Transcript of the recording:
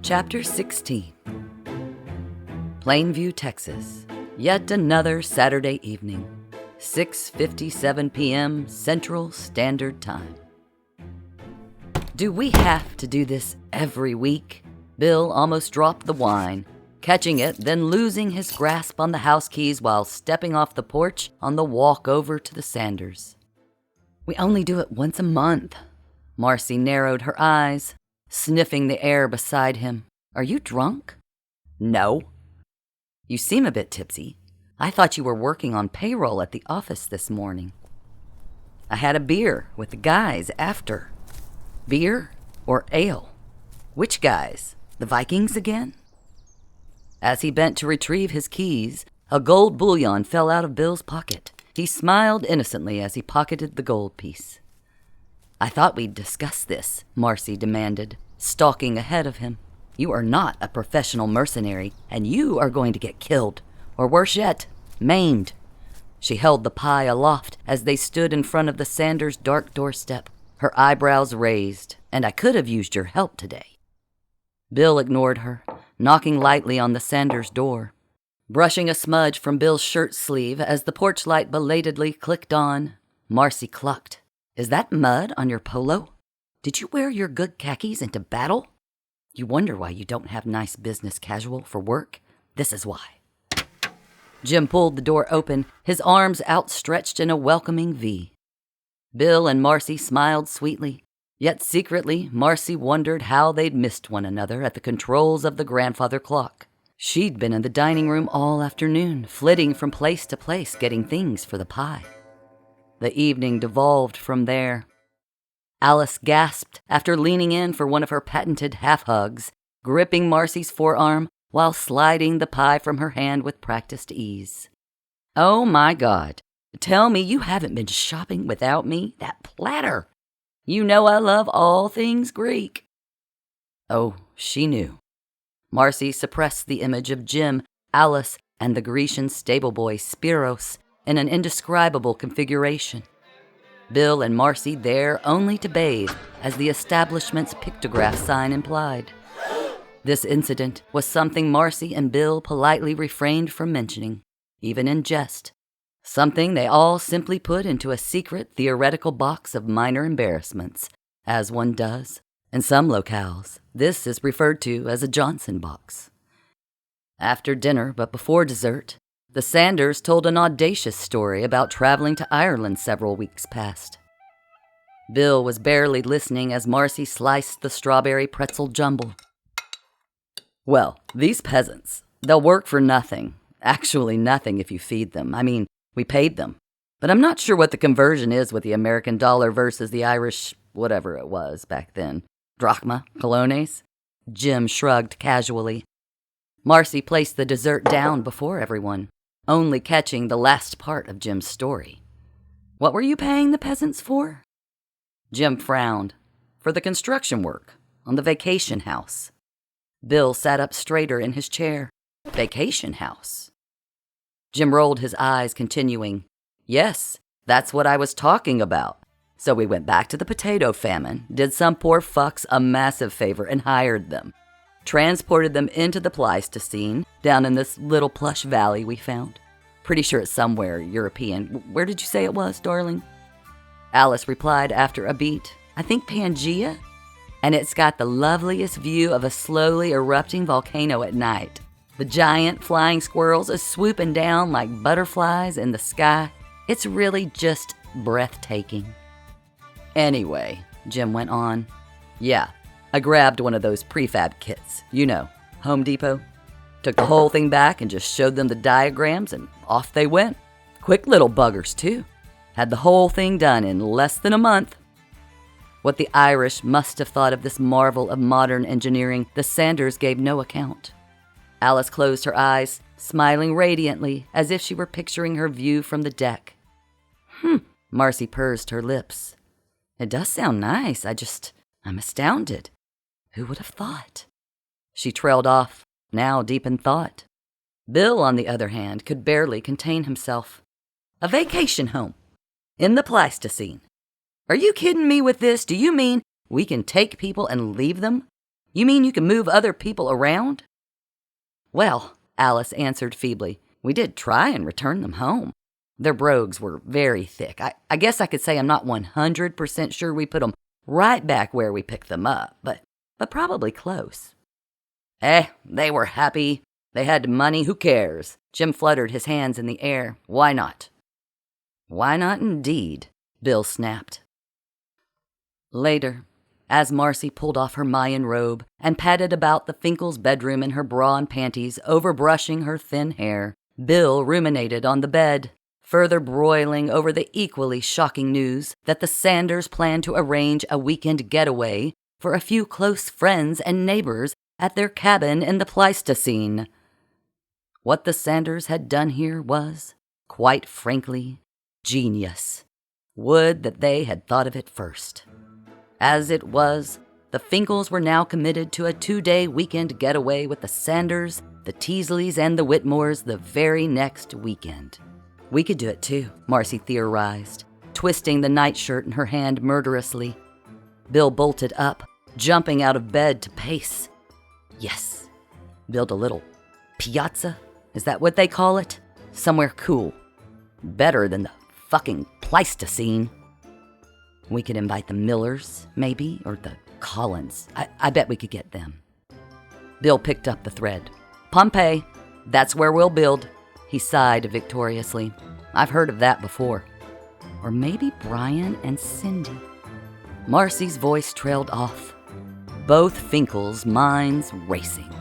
Chapter 16. Plainview, Texas. Yet another Saturday evening. 6:57 p.m. Central Standard Time. Do we have to do this every week? Bill almost dropped the wine, catching it, then losing his grasp on the house keys while stepping off the porch on the walk over to the Sanders. We only do it once a month. Marci narrowed her eyes, sniffing the air beside him. Are you drunk? No. You seem a bit tipsy. I thought you were working on payroll at the office this morning. I had a beer with the guys after. Beer or ale? Which guys? The Vikings again? As he bent to retrieve his keys, a gold bullion fell out of Bill's pocket. He smiled innocently as he pocketed the gold piece. I thought we'd discuss this, Marci demanded, stalking ahead of him. You are not a professional mercenary, and you are going to get killed, or worse yet, maimed. She held the pie aloft as they stood in front of the Sanders' dark doorstep, her eyebrows raised, and I could have used your help today. Bill ignored her, knocking lightly on the Sanders' door. Brushing a smudge from Bill's shirt sleeve as the porch light belatedly clicked on, Marci clucked. Is that mud on your polo? Did you wear your good khakis into battle? You wonder why you don't have nice business casual for work? This is why. Jim pulled the door open, his arms outstretched in a welcoming V. Bill and Marci smiled sweetly, yet secretly Marci wondered how they'd missed one another at the controls of the grandfather clock. She'd been in the dining room all afternoon, flitting from place to place getting things for the pie. The evening devolved from there. Alice gasped after leaning in for one of her patented half-hugs, gripping Marci's forearm while sliding the pie from her hand with practiced ease. Oh my God, tell me you haven't been shopping without me? That platter! You know I love all things Greek. Oh, she knew. Marci suppressed the image of Jim, Alice, and the Grecian stable boy Spiros in an indescribable configuration. Bill and Marci there only to bathe, as the establishment's pictograph sign implied. This incident was something Marci and Bill politely refrained from mentioning, even in jest. Something they all simply put into a secret theoretical box of minor embarrassments, as one does. In some locales, this is referred to as a Johnson box. After dinner, but before dessert, the Sanders told an audacious story about traveling to Ireland several weeks past. Bill was barely listening as Marci sliced the strawberry pretzel jumble. Well, these peasants, they'll work for nothing. Actually nothing if you feed them. I mean, we paid them. But I'm not sure what the conversion is with the American dollar versus the Irish, whatever it was back then. Drachma? Colones? Jim shrugged casually. Marci placed the dessert down before everyone, only catching the last part of Jim's story. What were you paying the peasants for? Jim frowned. For the construction work on the vacation house. Bill sat up straighter in his chair. Vacation house? Jim rolled his eyes, continuing, Yes, that's what I was talking about. So we went back to the potato famine, did some poor fucks a massive favor and hired them. Transported them into the Pleistocene, down in this little plush valley we found. Pretty sure it's somewhere European. Where did you say it was, darling? Alice replied after a beat. I think Pangaea. And it's got the loveliest view of a slowly erupting volcano at night. The giant flying squirrels are swooping down like butterflies in the sky. It's really just breathtaking. Anyway, Jim went on. Yeah. I grabbed one of those prefab kits, you know, Home Depot. Took the whole thing back and just showed them the diagrams and off they went. Quick little buggers, too. Had the whole thing done in less than a month. What the Irish must have thought of this marvel of modern engineering, the Sanders gave no account. Alice closed her eyes, smiling radiantly as if she were picturing her view from the deck. Marci pursed her lips. It does sound nice, I'm astounded. Who would have thought? She trailed off, now deep in thought. Bill, on the other hand, could barely contain himself. A vacation home. In the Pleistocene. Are you kidding me with this? Do you mean we can take people and leave them? You mean you can move other people around? Well, Alice answered feebly, we did try and return them home. Their brogues were very thick. I guess I could say I'm not 100% sure we put them right back where we picked them up, but probably close. They were happy. They had money, who cares? Jim fluttered his hands in the air. Why not? Why not indeed, Bill snapped. Later, as Marci pulled off her Mayan robe and padded about the Finkles' bedroom in her bra and panties, overbrushing her thin hair, Bill ruminated on the bed, further broiling over the equally shocking news that the Sanders planned to arrange a weekend getaway for a few close friends and neighbors at their cabin in the Pleistocene. What the Sanders had done here was, quite frankly, genius. Would that they had thought of it first. As it was, the Finkles were now committed to a 2-day weekend getaway with the Sanders, the Teasleys, and the Whitmores the very next weekend. We could do it too, Marci theorized, twisting the nightshirt in her hand murderously. Bill bolted up, jumping out of bed to pace. Yes, build a little piazza, is that what they call it? Somewhere cool. Better than the fucking Pleistocene. We could invite the Millers, maybe, or the Collins. I bet we could get them. Bill picked up the thread. Pompeii, that's where we'll build. He sighed victoriously. I've heard of that before. Or maybe Brian and Cindy. Marci's voice trailed off. Both Finkles' minds racing.